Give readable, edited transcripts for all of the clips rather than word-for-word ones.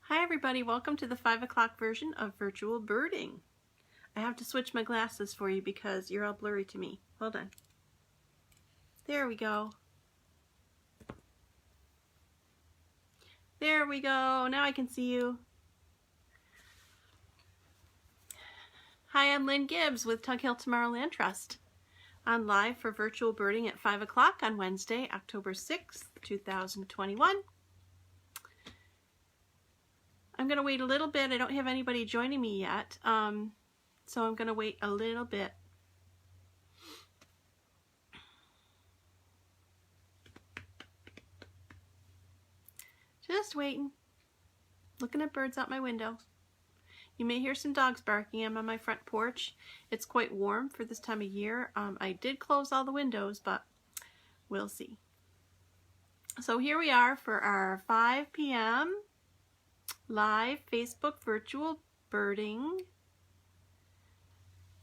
Hi everybody, welcome to the 5 o'clock version of virtual birding. I have to switch my glasses for you because you're all blurry to me. Hold on. There we go. There we go. Now I can see you. Hi, I'm Lynn Gibbs with Tug Hill Tomorrowland Trust. I'm live for virtual birding at 5 o'clock on Wednesday, October 6th, 2021. I'm going to wait a little bit. I don't have anybody joining me yet, so I'm going to wait a little bit. Just waiting, looking at birds out my window. You may hear some dogs barking. I'm on my front porch. It's quite warm for this time of year. I did close all the windows, but we'll see. So here we are for our 5 p.m. live Facebook virtual birding,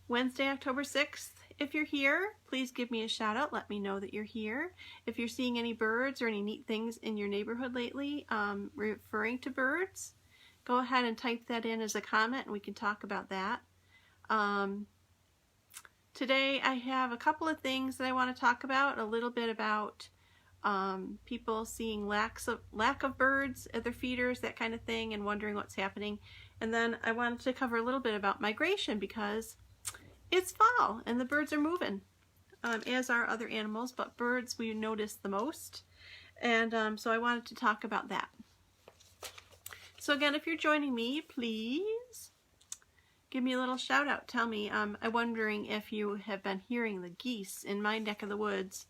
Wednesday, October 6th. If you're here, please give me a shout out. Let me know that you're here. If you're seeing any birds or any neat things in your neighborhood lately referring to birds, go ahead and type that in as a comment and we can talk about that. Today I have a couple of things that I want to talk about. A little bit about people seeing lack of birds at their feeders, that kind of thing, and wondering what's happening. And then I wanted to cover a little bit about migration because it's fall and the birds are moving, as are other animals, but birds we notice the most. And so I wanted to talk about that. So again, if you're joining me, please give me a little shout out. Tell me, I'm wondering if you have been hearing the geese in my neck of the woods.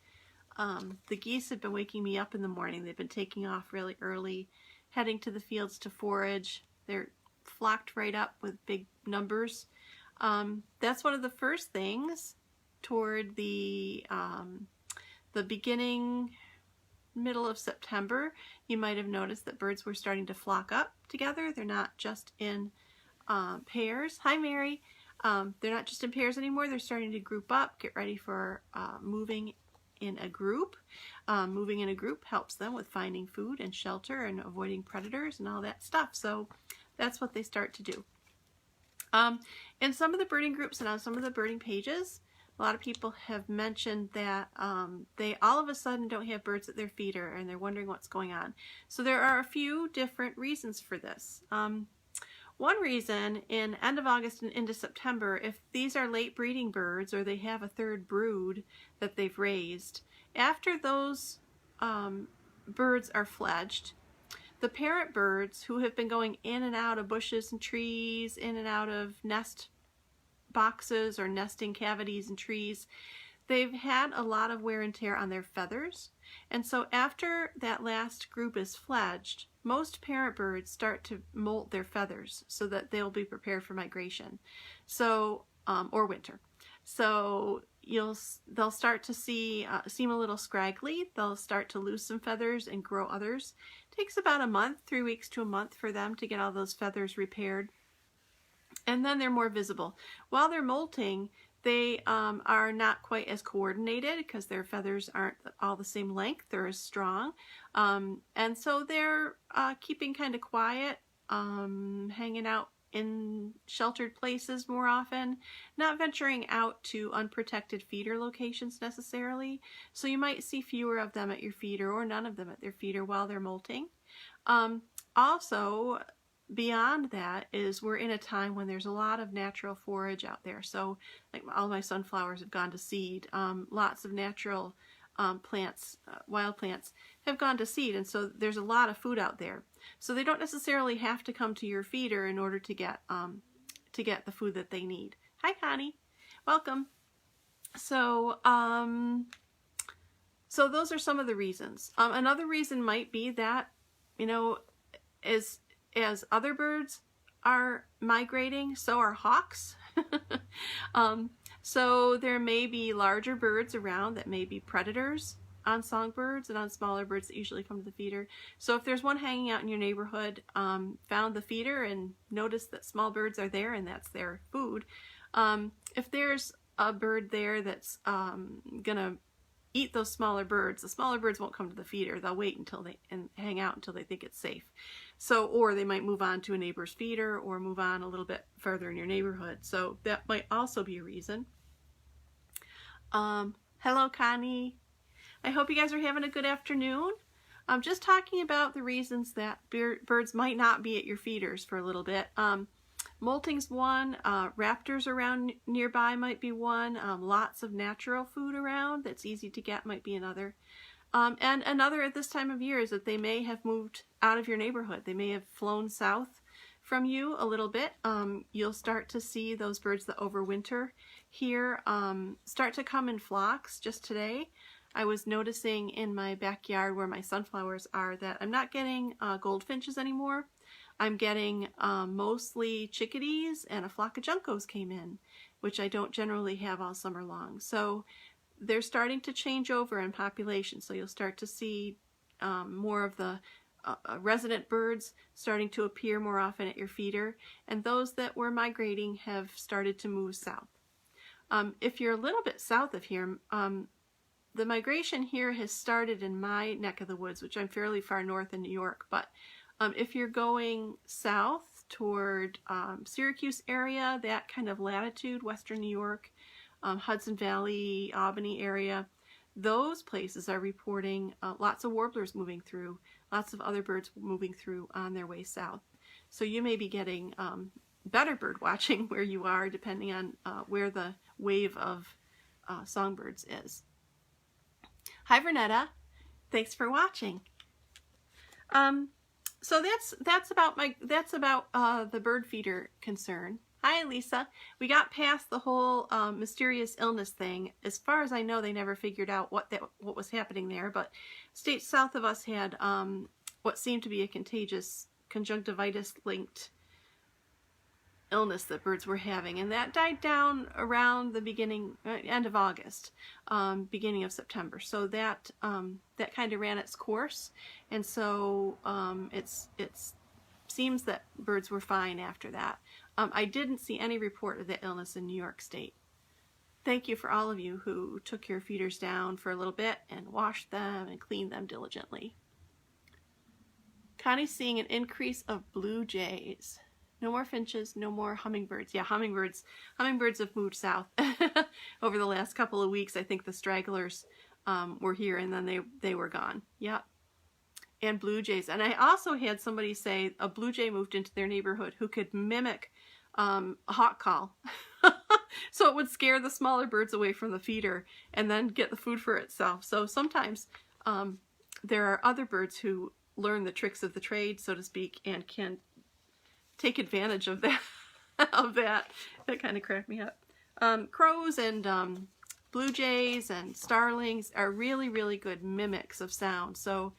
The geese have been waking me up in the morning. They've been taking off really early, heading to the fields to forage. They're flocked right up with big numbers. That's one of the first things toward the middle of September. You might have noticed that birds were starting to flock up together. They're not just in pairs. Hi, Mary. They're not just in pairs anymore. They're starting to group up, get ready for moving in a group. Moving in a group helps them with finding food and shelter and avoiding predators and all that stuff. So that's what they start to do. In some of the birding groups and on some of the birding pages, a lot of people have mentioned that they all of a sudden don't have birds at their feeder and they're wondering what's going on. So there are a few different reasons for this. One reason, in end of August and into September, if these are late breeding birds or they have a third brood that they've raised, after those birds are fledged, the parent birds who have been going in and out of bushes and trees, in and out of nest boxes or nesting cavities and trees, they've had a lot of wear and tear on their feathers. And so after that last group is fledged, most parent birds start to molt their feathers so that they'll be prepared for migration, so or winter. So they'll start to seem a little scraggly. They'll start to lose some feathers and grow others. It takes about a month, 3 weeks to a month for them to get all those feathers repaired. And then they're more visible. While they're molting, they are not quite as coordinated because their feathers aren't all the same length. They're as strong. And so they're keeping kind of quiet, hanging out in sheltered places more often, not venturing out to unprotected feeder locations necessarily. So you might see fewer of them at your feeder or none of them at their feeder while they're molting. Also, beyond that is we're in a time when there's a lot of natural forage out there. So like all my sunflowers have gone to seed. Lots of natural plants, wild plants have gone to seed, and so there's a lot of food out there. So they don't necessarily have to come to your feeder in order to get the food that they need. Hi, Connie, welcome. So so those are some of the reasons. Another reason might be that, you know, as other birds are migrating, so are hawks. So there may be larger birds around that may be predators on songbirds and on smaller birds that usually come to the feeder. So if there's one hanging out in your neighborhood, found the feeder and noticed that small birds are there and that's their food, if there's a bird there that's gonna eat those smaller birds, the smaller birds won't come to the feeder. They'll wait until and hang out until they think it's safe. So, or they might move on to a neighbor's feeder or move on a little bit further in your neighborhood. So that might also be a reason. Hello, Connie. I hope you guys are having a good afternoon. I'm just talking about the reasons that birds might not be at your feeders for a little bit. Molting's one, raptors around nearby might be one, lots of natural food around that's easy to get might be another. And another at this time of year is that they may have moved out of your neighborhood. They may have flown south from you a little bit. You'll start to see those birds that overwinter here start to come in flocks. Just today, I was noticing in my backyard where my sunflowers are that I'm not getting goldfinches anymore. I'm getting mostly chickadees, and a flock of juncos came in, which I don't generally have all summer long. So they're starting to change over in population. So you'll start to see more of the resident birds starting to appear more often at your feeder, and those that were migrating have started to move south. If you're a little bit south of here, the migration here has started in my neck of the woods, which I'm fairly far north in New York, but if you're going south toward Syracuse area, that kind of latitude, western New York, Hudson Valley, Albany area, those places are reporting lots of warblers moving through, lots of other birds moving through on their way south. So you may be getting better bird watching where you are, depending on where the wave of songbirds is. Hi, Vernetta. Thanks for watching. So that's about the bird feeder concern. Hi, Lisa. We got past the whole mysterious illness thing. As far as I know, they never figured out what was happening there. But states south of us had what seemed to be a contagious conjunctivitis-linked illness that birds were having, and that died down around the end of August, beginning of September. So that kind of ran its course, and so it seems that birds were fine after that. I didn't see any report of the illness in New York State. Thank you for all of you who took your feeders down for a little bit and washed them and cleaned them diligently. Connie's seeing an increase of blue jays. No more finches, no more hummingbirds. Yeah, hummingbirds have moved south over the last couple of weeks. I think the stragglers were here, and then they were gone. Yep. And blue jays. And I also had somebody say a blue jay moved into their neighborhood who could mimic a hawk call. So it would scare the smaller birds away from the feeder and then get the food for itself. So sometimes there are other birds who learn the tricks of the trade, so to speak, and can take advantage of that. That kind of cracked me up. Crows and blue jays and starlings are really, really good mimics of sound. So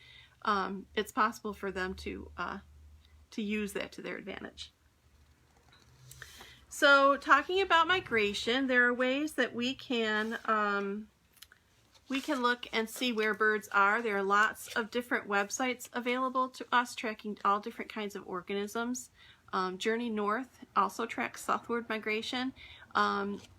it's possible for them to use that to their advantage. So talking about migration, there are ways that we can look and see where birds are. There are lots of different websites available to us tracking all different kinds of organisms. Journey North also tracks southward migration.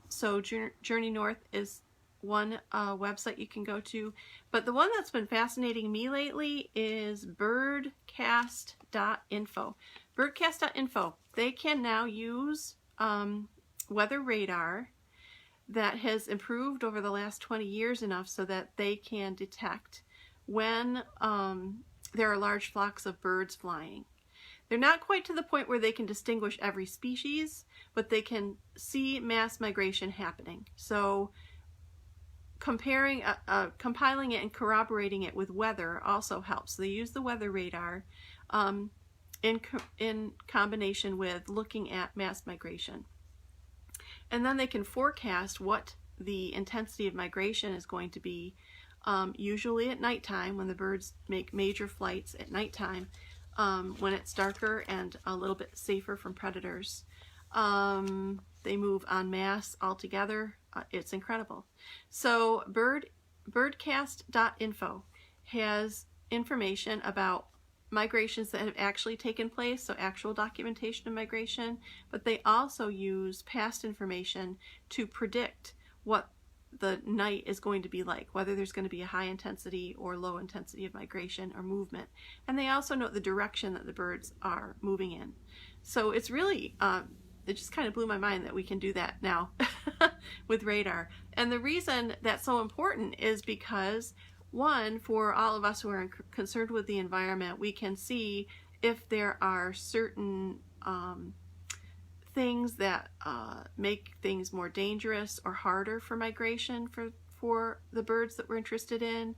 So Journey North is one website you can go to. But the one that's been fascinating me lately is Birdcast.info. Birdcast.info. They can now use weather radar that has improved over the last 20 years enough so that they can detect when there are large flocks of birds flying. They're not quite to the point where they can distinguish every species, but they can see mass migration happening. So compiling it and corroborating it with weather also helps. So they use the weather radar in combination with looking at mass migration. And then they can forecast what the intensity of migration is going to be, usually at nighttime when the birds make major flights at nighttime. When it's darker and a little bit safer from predators. They move en masse altogether. It's incredible. So Birdcast.info has information about migrations that have actually taken place, so actual documentation of migration, but they also use past information to predict what the night is going to be like, whether there's going to be a high intensity or low intensity of migration or movement. And they also note the direction that the birds are moving in. So it's really, it just kind of blew my mind that we can do that now with radar. And the reason that's so important is because, one, for all of us who are concerned with the environment, we can see if there are certain things that make things more dangerous or harder for migration for the birds that we're interested in.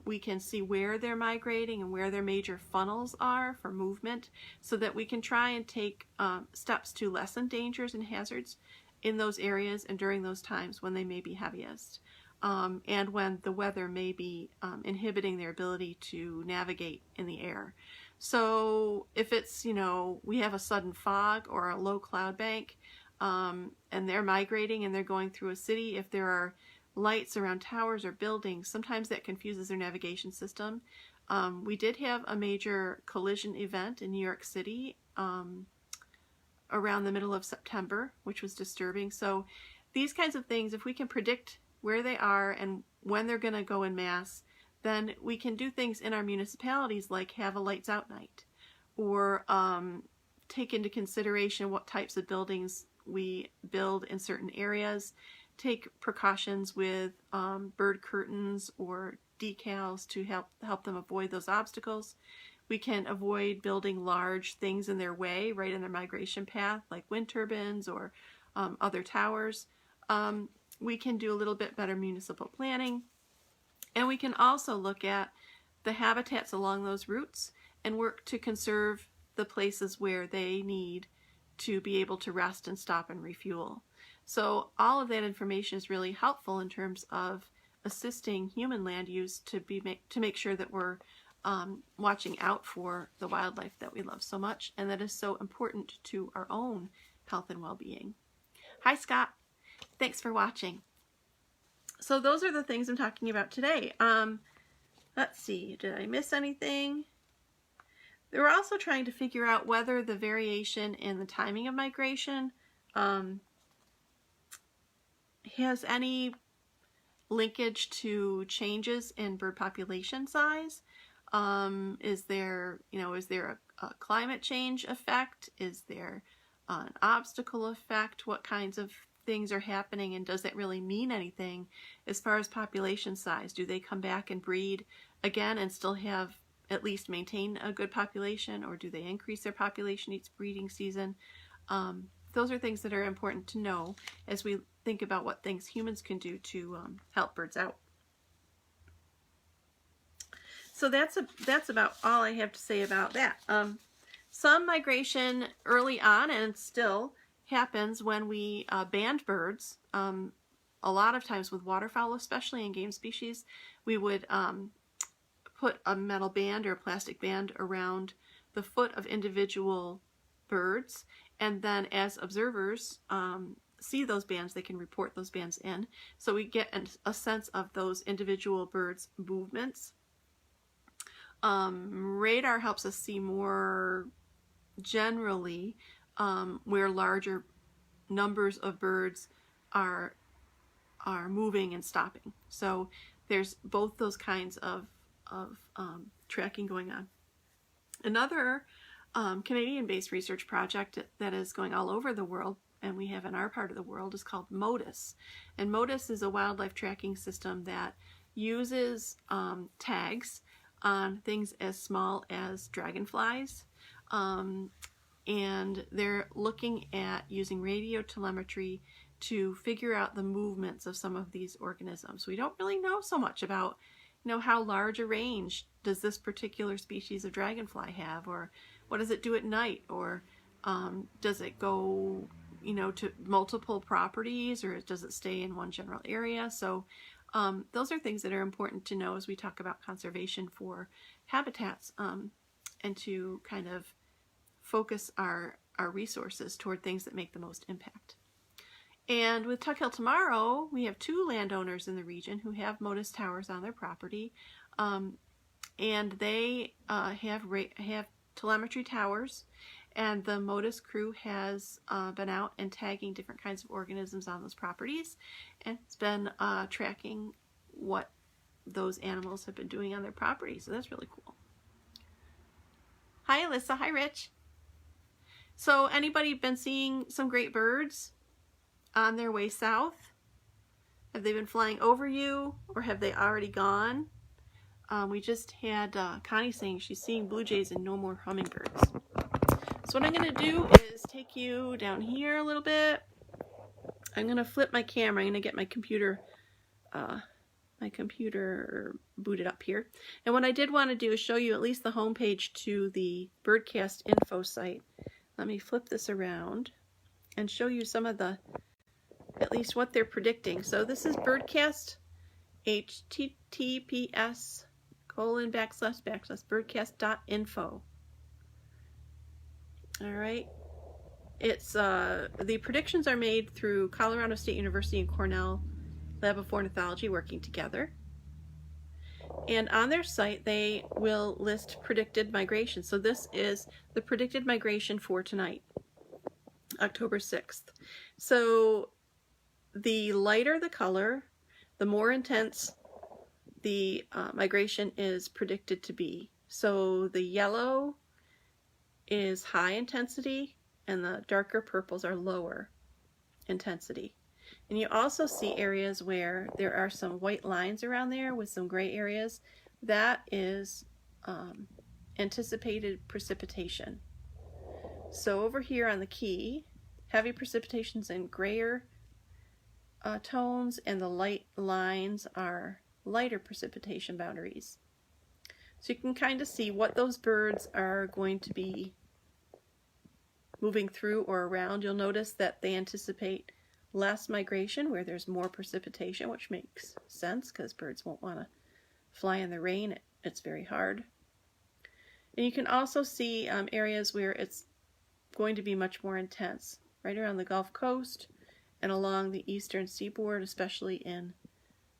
We can see where they're migrating and where their major funnels are for movement, so that we can try and take steps to lessen dangers and hazards in those areas and during those times when they may be heaviest, and when the weather may be inhibiting their ability to navigate in the air. So if it's, we have a sudden fog or a low cloud bank, and they're migrating and they're going through a city, if there are lights around towers or buildings, sometimes that confuses their navigation system. We did have a major collision event in New York City around the middle of September, which was disturbing. So these kinds of things, if we can predict where they are and when they're going to go en masse, then we can do things in our municipalities like have a lights out night, or take into consideration what types of buildings we build in certain areas, take precautions with bird curtains or decals to help them avoid those obstacles. We can avoid building large things in their way right in their migration path, like wind turbines or other towers. We can do a little bit better municipal planning. And we can also look at the habitats along those routes and work to conserve the places where they need to be able to rest and stop and refuel. So all of that information is really helpful in terms of assisting human land use to make sure that we're watching out for the wildlife that we love so much and that is so important to our own health and well-being. Hi, Scott. Thanks for watching. So those are the things I'm talking about today. Let's see, did I miss anything? They were also trying to figure out whether the variation in the timing of migration has any linkage to changes in bird population size. Is there a climate change effect? Is there an obstacle effect? What kinds of things are happening, and does that really mean anything as far as population size? Do they come back and breed again and still have at least maintain a good population, or do they increase their population each breeding season? Those are things that are important to know as we think about what things humans can do to help birds out. So that's about all I have to say about that. Some migration early on and still happens when we band birds. A lot of times with waterfowl, especially in game species, we would put a metal band or a plastic band around the foot of individual birds, and then as observers see those bands, they can report those bands in. So we get a sense of those individual birds' movements. Radar helps us see more generally where larger numbers of birds are moving and stopping. So there's both those kinds of tracking going on. Another Canadian-based research project that is going all over the world, and we have in our part of the world, is called MOTUS. And MOTUS is a wildlife tracking system that uses tags on things as small as dragonflies. And they're looking at using radio telemetry to figure out the movements of some of these organisms. We don't really know so much about, how large a range does this particular species of dragonfly have, or what does it do at night, or does it go, to multiple properties, or does it stay in one general area? So those are things that are important to know as we talk about conservation for habitats, and to kind of focus our resources toward things that make the most impact. And with Tuck Hill Tomorrow, we have 2 landowners in the region who have MOTUS towers on their property, and they have telemetry towers, And the MOTUS crew has been out and tagging different kinds of organisms on those properties, and it's been tracking what those animals have been doing on their property. So that's really cool. Hi Alyssa, hi Rich. So anybody been seeing some great birds on their way south? Have they been flying over you, or have they already gone? We just had Connie saying she's seeing blue jays and no more hummingbirds. So what I'm going to do is take you down here a little bit. I'm going to flip my camera. I'm going to get my computer booted up here. And what I did want to do is show you at least the home page to the Birdcast.info site. Let me flip this around and show you some of the, at least what they're predicting. So this is Birdcast, https://birdcast.info. All right. It's the predictions are made through Colorado State University and Cornell Lab of Ornithology working together. And on their site, they will list predicted migration. So this is the predicted migration for tonight, October 6th. So the lighter the color, the more intense the migration is predicted to be. So the yellow is high intensity and the darker purples are lower intensity. And you also see areas where there are some white lines around there with some gray areas. That is anticipated precipitation. So over here on the key, heavy precipitation's in grayer tones, and the light lines are lighter precipitation boundaries. So you can kind of see what those birds are going to be moving through or around. You'll notice that they anticipate less migration where there's more precipitation, which makes sense because birds won't want to fly in the rain. It's very hard. And you can also see areas where it's going to be much more intense, right around the Gulf Coast and along the eastern seaboard, especially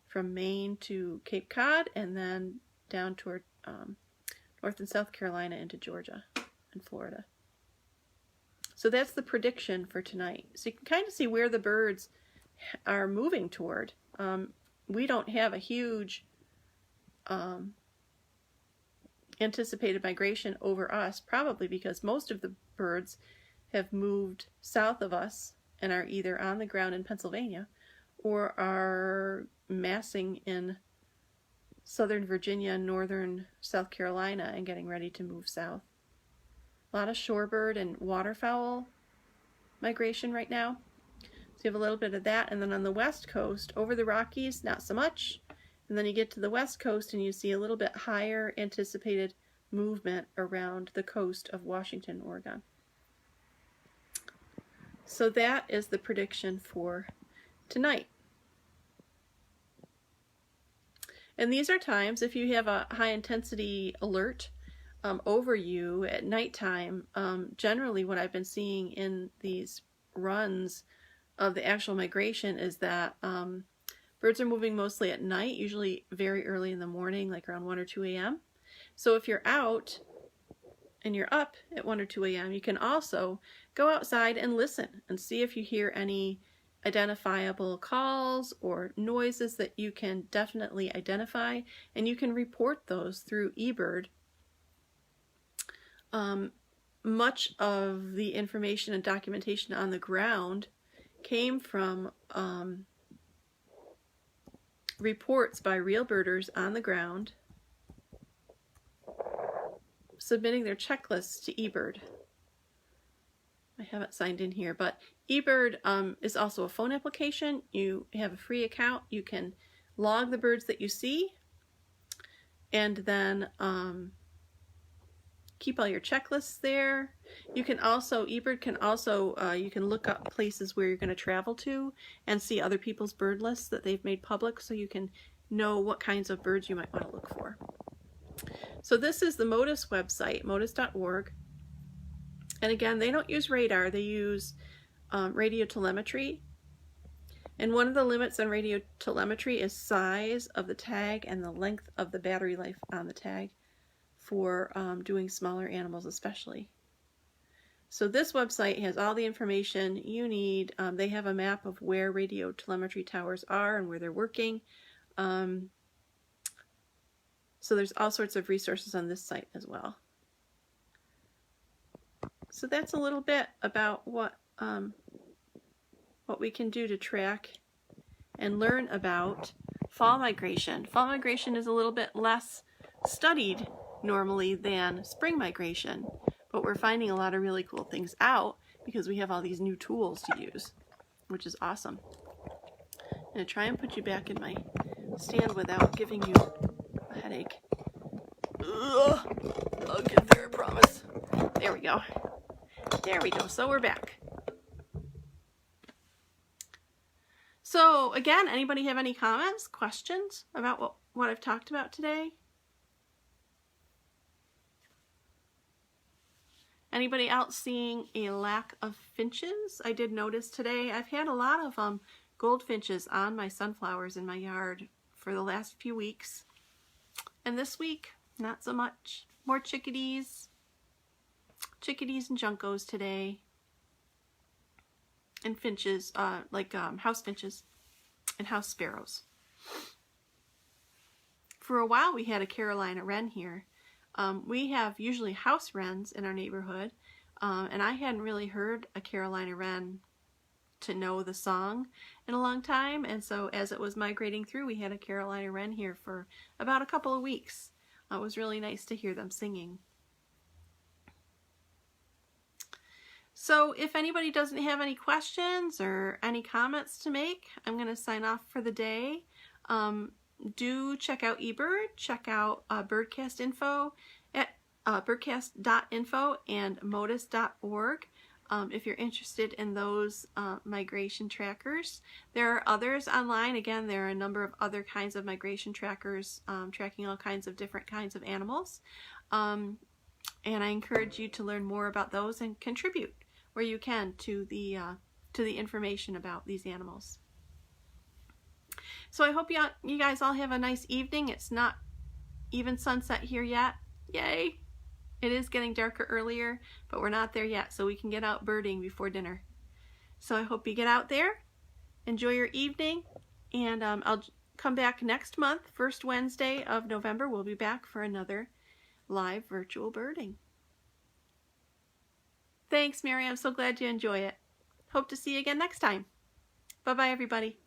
from Maine to Cape Cod, and then down toward North and South Carolina into Georgia and Florida. So that's the prediction for tonight. So you can kind of see where the birds are moving toward. We don't have a huge anticipated migration over us, probably because most of the birds have moved south of us and are either on the ground in Pennsylvania or are massing in southern Virginia, northern South Carolina, and getting ready to move south. A lot of shorebird and waterfowl migration right now. So you have a little bit of that. And then on the west coast, over the Rockies, not so much. And then you get to the west coast and you see a little bit higher anticipated movement around the coast of Washington, Oregon. So that is the prediction for tonight. And these are times, if you have a high intensity alert over you at nighttime, generally what I've been seeing in these runs of the actual migration is that birds are moving mostly at night, usually very early in the morning, like around 1 or 2 a.m. So if you're out and you're up at 1 or 2 a.m., you can also go outside and listen and see if you hear any identifiable calls or noises that you can definitely identify, and you can report those through eBird. Much of the information and documentation on the ground came from reports by real birders on the ground submitting their checklists to eBird. I haven't signed in here, but eBird is also a phone application. You have a free account. You can log the birds that you see, and then keep all your checklists there. You can also, eBird can also, you can look up places where you're going to travel to and see other people's bird lists that they've made public, so you can know what kinds of birds you might want to look for. So this is the MOTUS website, motus.org. And again, they don't use radar, they use radio telemetry. And one of the limits on radio telemetry is size of the tag and the length of the battery life on the tag for doing smaller animals especially. So this website has all the information you need. They have a map of where radio telemetry towers are and where they're working. So there's all sorts of resources on this site as well. So that's a little bit about what we can do to track and learn about fall migration. Fall migration is a little bit less studied normally than spring migration, but we're finding a lot of really cool things out because we have all these new tools to use, which is awesome. I'm going to try and put you back in my stand without giving you a headache. Ugh. I'll get there, I promise. There we go. There we go. So we're back. So again, anybody have any comments, questions about what I've talked about today? Anybody else seeing a lack of finches? I did notice today I've had a lot of goldfinches on my sunflowers in my yard for the last few weeks. And this week, not so much. More chickadees and juncos today. And finches, house finches and house sparrows. For a while we had a Carolina wren here. We have usually house wrens in our neighborhood, and I hadn't really heard a Carolina wren to know the song in a long time, and so as it was migrating through, we had a Carolina wren here for about a couple of weeks. It was really nice to hear them singing. So if anybody doesn't have any questions or any comments to make, I'm going to sign off for the day. Do check out eBird, check out Birdcast.info at Birdcast.info and MOTUS.org if you're interested in those migration trackers. There are others online. Again, there are a number of other kinds of migration trackers tracking all kinds of different kinds of animals. And I encourage you to learn more about those and contribute where you can to the information about these animals. So I hope you guys all have a nice evening. It's not even sunset here yet. Yay! It is getting darker earlier, but we're not there yet, so we can get out birding before dinner. So I hope you get out there, enjoy your evening, and I'll come back next month, first Wednesday of November. We'll be back for another live virtual birding. Thanks, Mary. I'm so glad you enjoy it. Hope to see you again next time. Bye-bye, everybody.